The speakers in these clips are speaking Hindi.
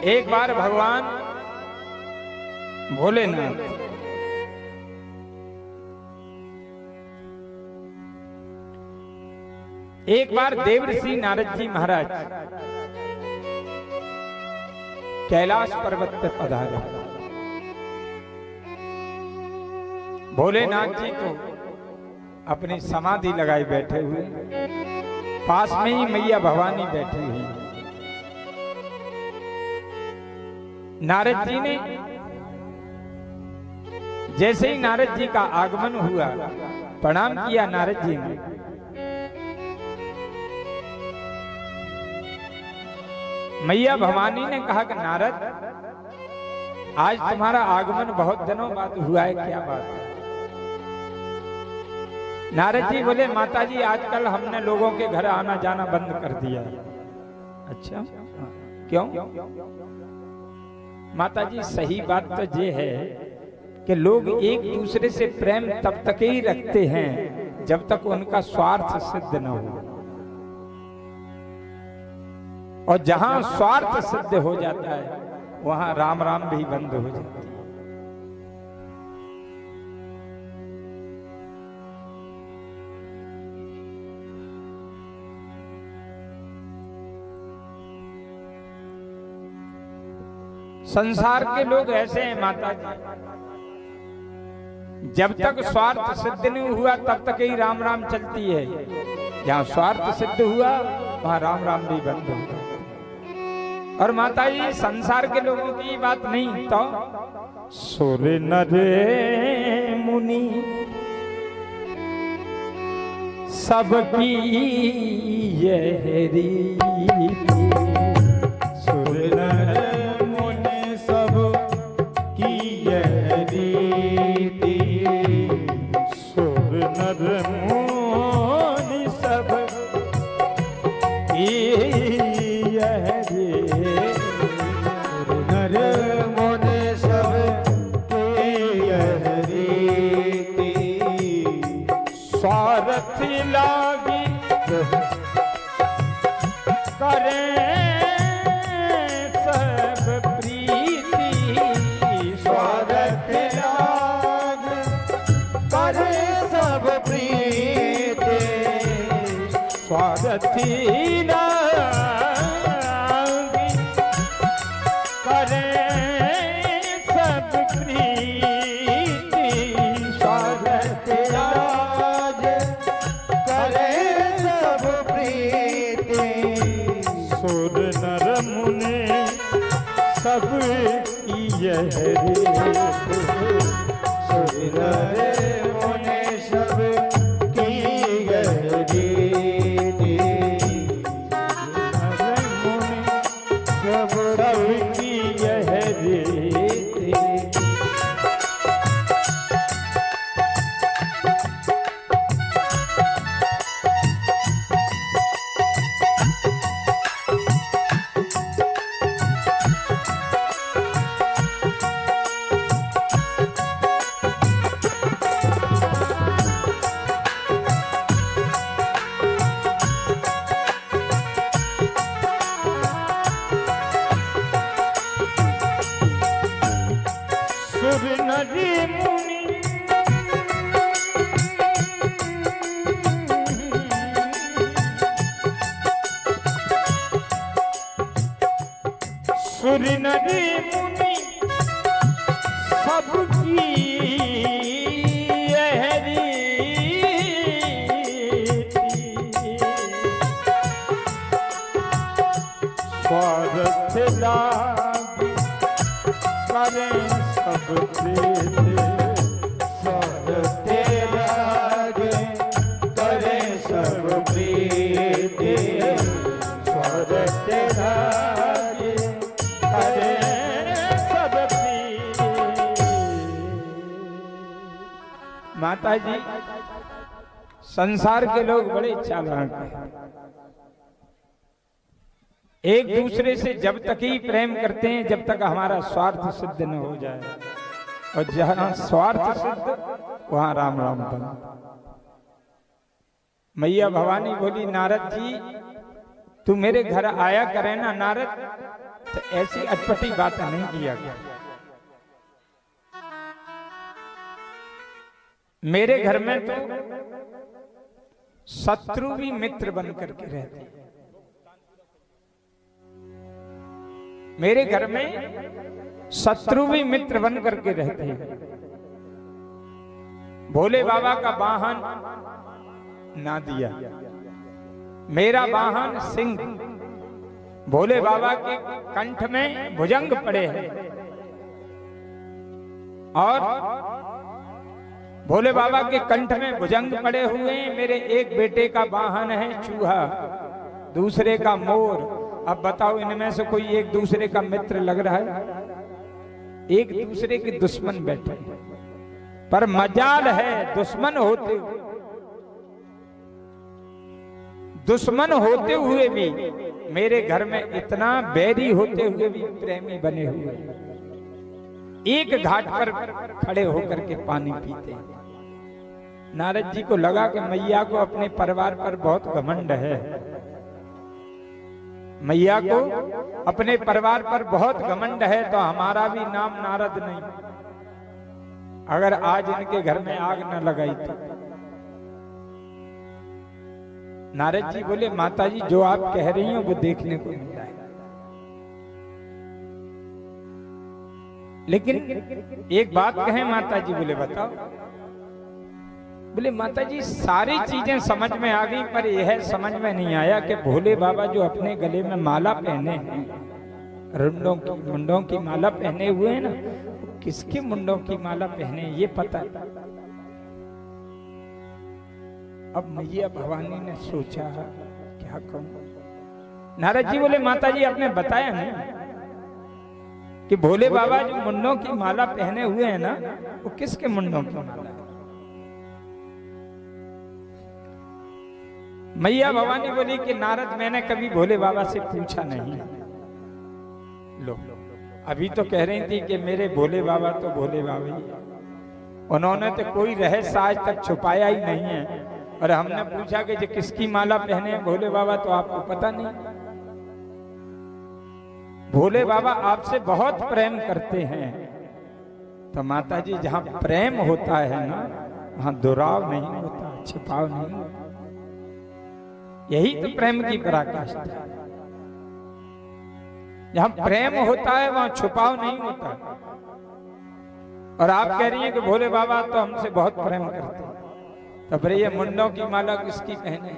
एक बार भगवान भोलेनाथ एक बार देवर्षि नारद जी महाराज कैलाश पर्वत पर पधारे। भोलेनाथ जी तो अपनी समाधि लगाई बैठे हुए, पास में ही मैया भवानी बैठी हुई। नारद जी ने जैसे ही नारद जी का आगमन हुआ, प्रणाम किया नारद जी ने। मैया भवानी ने कहा कि नारद, आज तुम्हारा आगमन बहुत दिनों बाद हुआ है, क्या बात है? नारद जी बोले, माता जी आजकल हमने लोगों के घर आना जाना बंद कर दिया। अच्छा, क्यों? माता जी सही बात तो ये है कि लोग एक दूसरे से प्रेम तब तक ही रखते हैं जब तक उनका स्वार्थ सिद्ध न हो, और जहां स्वार्थ सिद्ध हो जाता है वहां राम राम भी बंद हो जाती है। संसार के लोग ऐसे हैं माता जी, जब तक स्वार्थ सिद्ध नहीं हुआ तब तक ही राम राम चलती है, जहां स्वार्थ सिद्ध हुआ वहां राम राम भी बंद हो गया। और माता जी संसार के लोगों की बात नहीं तो सुर नर मुनि सबकी यह रीति, सुर नर मुनि सबकी यह रीति, सुर नर मुनि सबकी यह स्वार्थ लागी करें सब प्रीति, स्वार्थ लाग करें सब प्रीति, स्वार्थ लागी करें सब प्रीति, स्वार्थ सब यह रीति, सुर नर मुनि सब की यह रीति, नर मुनि सब की यह रीति। सुर नर मुनि सुर नर मुनि सबकी यह रीति, स्वार्थ लागी करें सब प्रीति, स्वार्थ लागे करें सब प्रीति, स्वार्थ लागे करें सब प्रीति। माता जी संसार के लोग बड़े चालाक हैं, एक दूसरे से जब तक ही प्रेम करते हैं जब तक हमारा स्वार्थ सिद्ध न हो जाए, और जहां स्वार्थ सिद्ध वहां राम राम बन। मैया भवानी बोली, नारद जी तू मेरे घर आया करे ना नारद, तो ऐसी अटपटी बात नहीं किया कर। मेरे घर में तो शत्रु भी मित्र बन करके रहते हैं। मेरे घर में शत्रु भी मित्र बन करके रहते हैं। भोले बाबा का वाहन ना दिया, मेरा वाहन सिंह। भोले बाबा के कंठ में भुजंग पड़े हैं और भोले बाबा के कंठ में भुजंग पड़े हुए हैं। मेरे एक बेटे का वाहन है चूहा, दूसरे का मोर। अब बताओ इनमें से कोई एक दूसरे का मित्र लग रहा है? एक दूसरे के दुश्मन बैठे हैं। पर मजाल है दुश्मन होते हुए भी मेरे घर में इतना बैरी होते हुए भी प्रेमी बने हुए, एक घाट पर खड़े होकर के पानी पीते हैं। नारद जी को लगा कि मैया को अपने परिवार पर बहुत घमंड है, मैया को अपने परिवार पर बहुत घमंड है, तो हमारा भी नाम नारद नहीं। अगर आज इनके घर में आग न लगाई तो। नारद जी बोले माता जी जो आप कह रही हो वो देखने को मिल रहा है, लेकिन एक बात कहें माता जी। बोले बताओ। बोले माता जी सारी चीजें समझ में आ गई, पर यह समझ में नहीं आया कि भोले बाबा जो अपने गले में माला पहने हैं, मुंडों की माला पहने हुए हैं ना, किसके मुंडों की माला पहने ये पता। अब मैया भवानी ने सोचा क्या कहूं। नारद जी बोले माता जी आपने बताया नहीं कि भोले बाबा जो मुंडों की माला पहने हुए हैं ना, वो किसके मुंडों की माला है? मैया भवानी बोली कि नारद मैंने कभी भोले बाबा से पूछा नहीं। लो अभी तो कह रही थी कि मेरे भोले बाबा तो भोले बाबा ही, उन्होंने तो कोई रहस्य आज तक छुपाया ही नहीं है। और हमने पूछा कि जो किसकी माला पहने हैं भोले बाबा, तो आपको पता नहीं। भोले बाबा आपसे बहुत प्रेम करते हैं। तो माता जी जहां प्रेम होता है ना, वहां दुराव नहीं होता, छिपाव नहीं होता। यही तो प्रेम की पराकाष्ठा है। जहां प्रेम होता है वहां छुपाव नहीं होता। और आप कह रही हैं कि भोले बाबा तो हमसे बहुत प्रेम करते हैं, तो फिर ये मुंडों की माला किसकी पहने?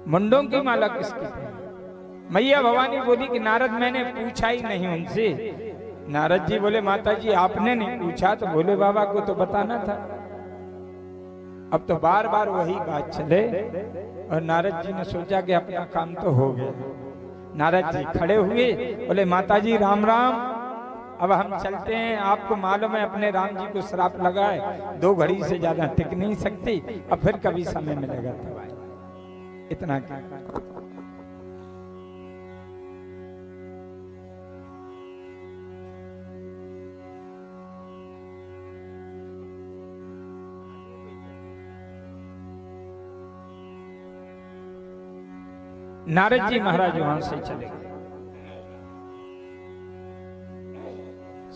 मुंडों की माला किसकी पहने? मैया भवानी बोली कि नारद मैंने पूछा ही नहीं उनसे। नारद जी बोले माता जी आपने नहीं पूछा तो भोले बाबा को तो बताना था। अब तो बार बार वही बात चले, और नारद जी ने सोचा कि अपना काम तो हो गया। नारद जी खड़े हुए, बोले माता जी राम राम, अब हम चलते हैं। आपको मालूम है अपने राम जी को श्राप लगा है, 2 घड़ी से ज्यादा टिक नहीं सकती, अब फिर कभी समय मिलेगा तब आए। इतना क्या। नारद जी महाराज वहां से चले गए।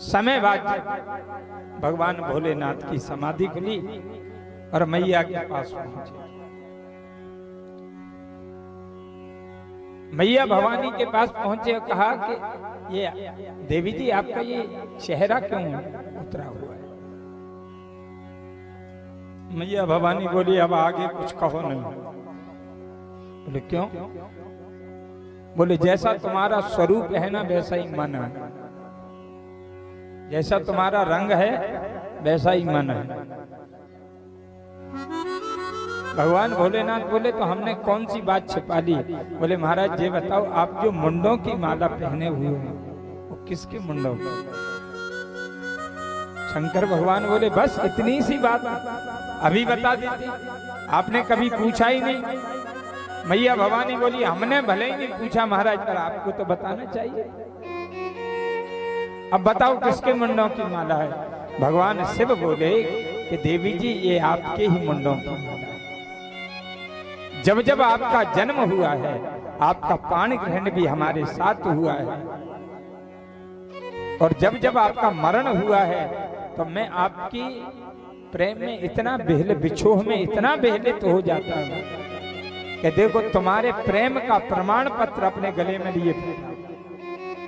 समय बाद भगवान भोलेनाथ की समाधि खुली और मैया के पास पहुंचे। मैया भवानी के पास पहुंचे और कहा कि ये देवी जी आपका ये चेहरा क्यों उतरा हुआ है? मैया भवानी बोली अब आगे कुछ कहो नहीं। बोले क्यों? बोले जैसा तुम्हारा स्वरूप है ना वैसा ही मन है, जैसा तुम्हारा रंग है वैसा ही मन है। भगवान भोलेनाथ बोले तो हमने कौन सी बात छिपा ली? बोले महाराज ये बताओ आप जो मुंडों की माला पहने हुए हैं वो किसके मुंडों की? शंकर भगवान बोले बस इतनी सी बात अभी बता देती, आपने कभी पूछा ही नहीं। मैया भवानी बोली हमने भले ही नहीं पूछा महाराज, पर आपको तो बताना चाहिए। अब बताओ किसके मुंडों की माला है? भगवान शिव बोले कि देवी जी ये आपके ही मुंडों की माला है। जब जब आपका जन्म हुआ है, आपका पाणी ग्रहण भी हमारे साथ हुआ है, और जब जब आपका मरण हुआ है तो मैं आपकी प्रेम में इतना बेहले, बिछोह में इतना बेहलित हो जाता हूं कि देखो तुम्हारे प्रेम का प्रमाण पत्र अपने गले में लिए।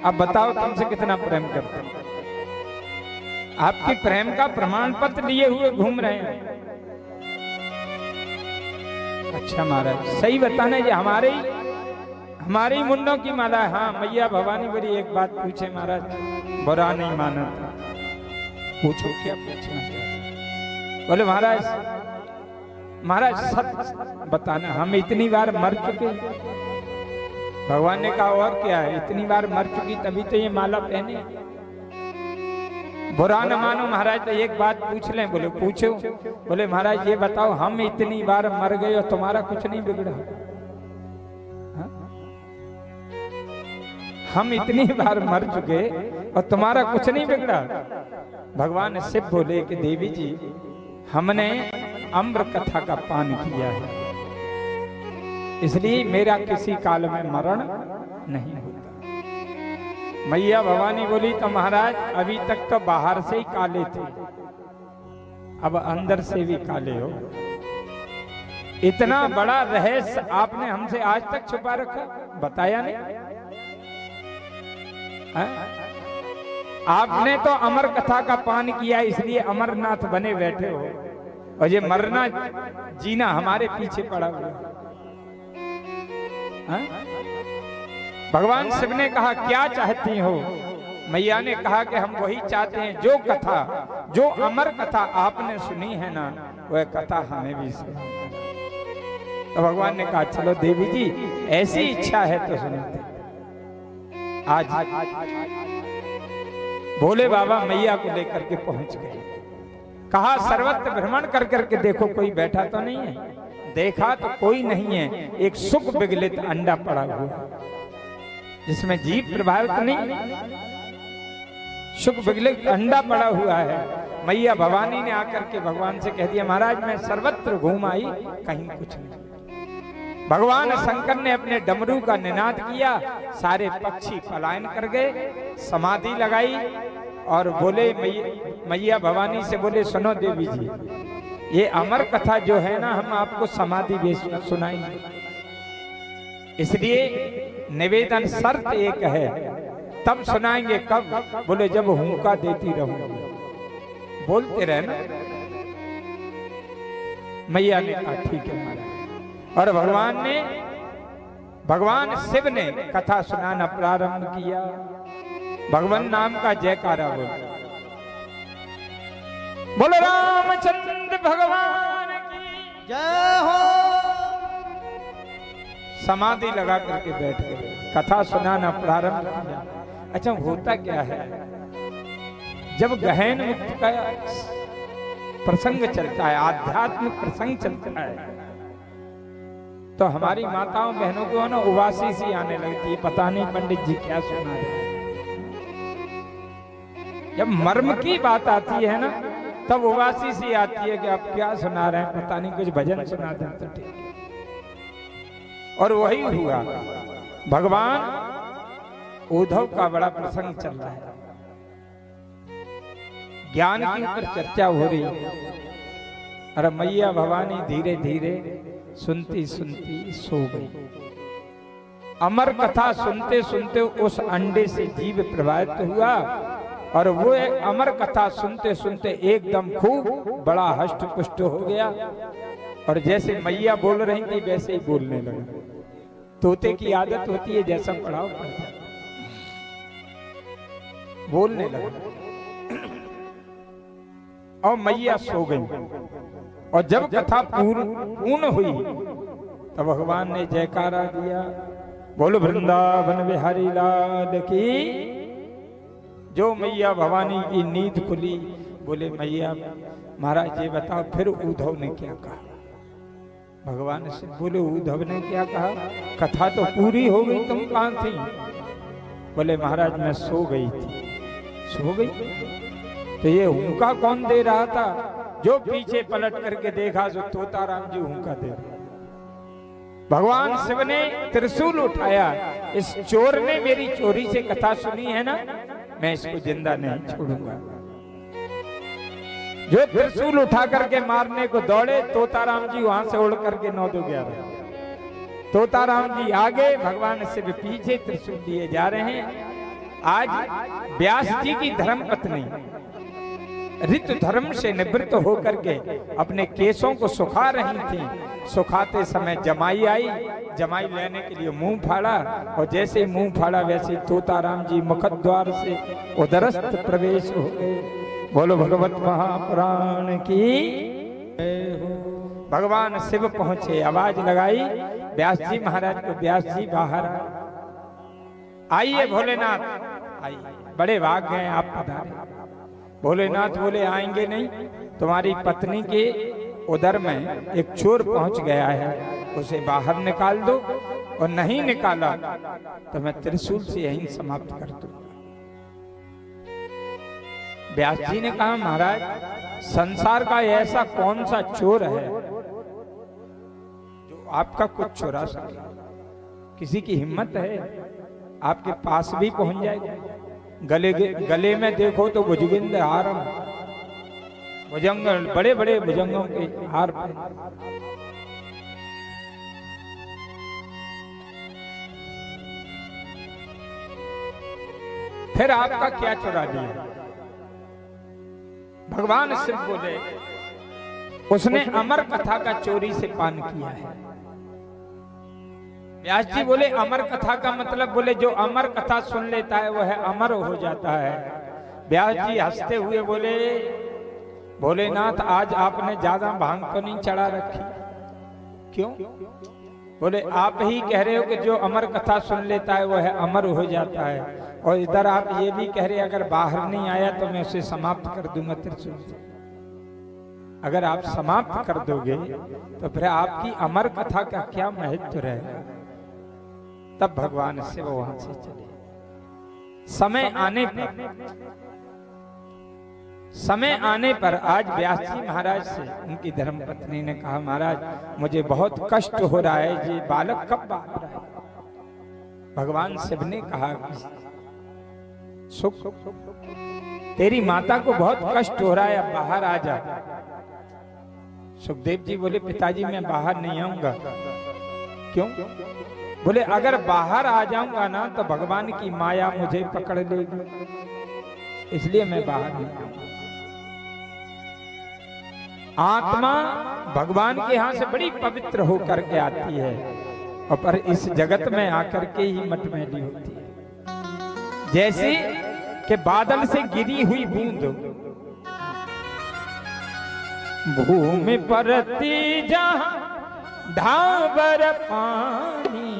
अब बताओ तुमसे कितना प्रेम करते हैं, आपकी प्रेम का प्रमाण पत्र लिए हुए घूम रहे हैं। अच्छा महाराज सही बताना, ये हमारे ही मुंडों की माला है। हाँ मैया भवानी बड़ी एक बात पूछे महाराज, बुरा नहीं माना था, पूछो क्या पूछना है। बोले महाराज सच बताना, हम इतनी बार मर चुके। भगवान ने कहा और क्या है, इतनी बार मर चुकी तभी तो ये माला पहने। बुरा न मानो महाराज, तो एक बात पूछ लें। बोले पूछो। बोले महाराज ये बताओ, हम इतनी बार मर गए और तुम्हारा कुछ नहीं बिगड़ा? हम इतनी बार मर चुके और तुम्हारा कुछ नहीं बिगड़ा? भगवान शिव बोले कि देवी जी हमने अम्र कथा का पान किया है, इसलिए मेरा किसी काल में मरण नहीं होता। मैया भवानी बोली तो महाराज अभी तक तो बाहर से ही काले थे, अब अंदर से भी काले हो। इतना बड़ा रहस्य आपने हमसे आज तक छुपा रखा, बताया नहीं। आपने तो अमर कथा का पान किया, इसलिए अमरनाथ बने बैठे हो, और ये मरना जीना हमारे पीछे पड़ा हुआ। भगवान शिव ने कहा क्या चाहती हो? मैया ने कहा कि हम वही चाहते हैं जो कथा, जो अमर कथा आपने सुनी है ना, वह कथा हमें भी सुना। तो भगवान ने कहा चलो देवी जी ऐसी इच्छा है तो सुनाते। आज भोले बाबा मैया को लेकर के पहुंच गए। कहा सर्वत्र भ्रमण कर करके देखो कोई बैठा तो नहीं है। देखा तो कोई नहीं है, एक सुख विगलित अंडा पड़ा हुआ जिसमें जीव प्रभावित नहीं, सुख विगलित अंडा पड़ा हुआ है। मैया भवानी ने आकर के भगवान से कह दिया महाराज मैं सर्वत्र घूम आई, कहीं कुछ नहीं। भगवान शंकर ने अपने डमरू का निनाद किया, सारे पक्षी पलायन कर गए, समाधि लगाई और बोले मैया भवानी से बोले सुनो देवी जी ये अमर कथा जो है ना हम आपको समाधि भी सुनाएंगे, इसलिए निवेदन शर्त एक है, तब सुनाएंगे। कब? बोले जब हुंका देती रहूंगी, बोलते रहना। मैया ने कहा ठीक है महाराज। और भगवान शिव ने कथा सुनाना प्रारंभ किया। भगवान नाम का जयकारा बोलो रामचंद्र भगवान की जय हो। समाधि लगा करके बैठ गए, कथा सुनाना प्रारंभ किया। अच्छा होता क्या है, जब गहन मुक्त का प्रसंग चलता है, आध्यात्मिक प्रसंग चलता है, तो हमारी माताओं बहनों को ना उबासी सी आने लगती है, पता नहीं पंडित जी क्या सुना रहे हैं। जब मर्म की बात आती है ना तब उबासी सी आती है कि आप क्या सुना रहे हैं, पता नहीं कुछ भजन सुना दें तो ठीक है। और वही हुआ, भगवान उद्धव का बड़ा प्रसंग चल रहा है, ज्ञान के ऊपर चर्चा हो रही है। अरे मैया भवानी धीरे धीरे सुनती सुनती सो गई। अमर कथा सुनते सुनते उस अंडे से जीव प्रभावित हुआ, और वो एक अमर कथा सुनते सुनते एकदम खूब बड़ा हष्ट पुष्ट हो गया, और जैसे मैया बोल रही थी वैसे ही बोलने लगा। तोते की आदत होती है, जैसा पढ़ाओ पढ़ता बोलने लगा। और मैया सो गई, और जब कथा पूर्ण हुई तब भगवान ने जयकारा दिया, बोलो वृंदावन बिहारी लाल की। जो मैया भवानी की नींद खुली, बोले मैया महाराज ये बताओ फिर उद्धव ने क्या कहा? भगवान से बोले उद्धव ने क्या कहा? कथा तो पूरी हो गई, तुम कहां थी? बोले महाराज मैं सो गई थी। सो गई? तो ये हुंका कौन दे रहा था? जो पीछे पलट करके देखा जो तोता राम जी हुंका दे रहे। भगवान शिव ने त्रिशूल उठाया, इस चोर ने मेरी चोरी से कथा सुनी है ना, मैं इसको जिंदा नहीं छोड़ूंगा। जो त्रिशूल उठा करके मारने को दौड़े, तोताराम जी वहां से उड़ करके 9-2-11। तोताराम जी आगे, भगवान शिव पीछे त्रिशूल दिए जा रहे हैं। आज व्यास जी की धर्म पत्नी ऋतु धर्म से निवृत्त होकर के अपने केसों को सुखा रही थी। सुखाते समय जमाई आई, जमाई लेने के लिए मुंह फाड़ा, और जैसे मुंह फाड़ा वैसे तोताराम जी मुखद्वार से उदरस्थ प्रवेश हो गए। बोलो भगवत महापुराण की। भगवान शिव पहुंचे, आवाज लगाई व्यास जी महाराज को, व्यास जी बाहर आइए भोलेनाथ आइए, बड़े भाग गए आप पधारे। भोलेनाथ बोले आएंगे नहीं, तुम्हारी पत्नी के उदर में एक चोर पहुंच गया है, उसे बाहर निकाल दो, और नहीं निकाला तो मैं त्रिशूल से यहीं समाप्त कर दूंगा। व्यास जी ने कहा महाराज, संसार का ऐसा कौन सा चोर है जो आपका कुछ चुरा सके? किसी की हिम्मत है आपके पास भी पहुंच जाएगा? गले में देखो तो भुजगिंद हारम, भुजंग, बड़े बड़े भुजंगों के हार पहने। फिर आपका क्या चुरा लिया? भगवान शिव बोले, उसने अमर कथा का चोरी से पान किया है। व्यास जी बोले अमर कथा का मतलब? बोले जो अमर कथा सुन लेता है वह अमर हो जाता है। व्यास जी हंसते हुए बोले, भोलेनाथ आज आपने ज्यादा भांग तो नहीं चढ़ा रखी? क्यों? बोले आप ही कह रहे हो कि जो अमर कथा सुन लेता है वह अमर हो जाता है, और इधर आप ये भी कह रहे अगर बाहर नहीं आया तो मैं उसे समाप्त कर दूंगा त्रिशूल से। अगर आप समाप्त कर दोगे तो फिर आपकी अमर कथा का क्या महत्व रहेगा? तब भगवान शिव वहां से चले। समय आने पर आज व्यास जी महाराज से उनकी धर्म पत्नी ने कहा, महाराज मुझे बहुत कष्ट हो रहा है, ये बालक कब बाहर आए? भगवान शिव ने कहा, सुख तेरी माता को बहुत कष्ट हो रहा है, अब बाहर आ जा। सुखदेव जी बोले, पिताजी मैं बाहर नहीं आऊंगा। क्यों? बोले अगर बाहर आ जाऊंगा ना तो भगवान की माया मुझे पकड़ लेगी, इसलिए मैं बाहर नहीं आऊंगा। आत्मा भगवान के यहाँ से बड़ी पवित्र होकर के आती है, और पर इस जगत में आकर के ही मटमैली होती है। जैसे कि बादल से गिरी हुई बूंद भूमि परती जहां ढाबर पानी,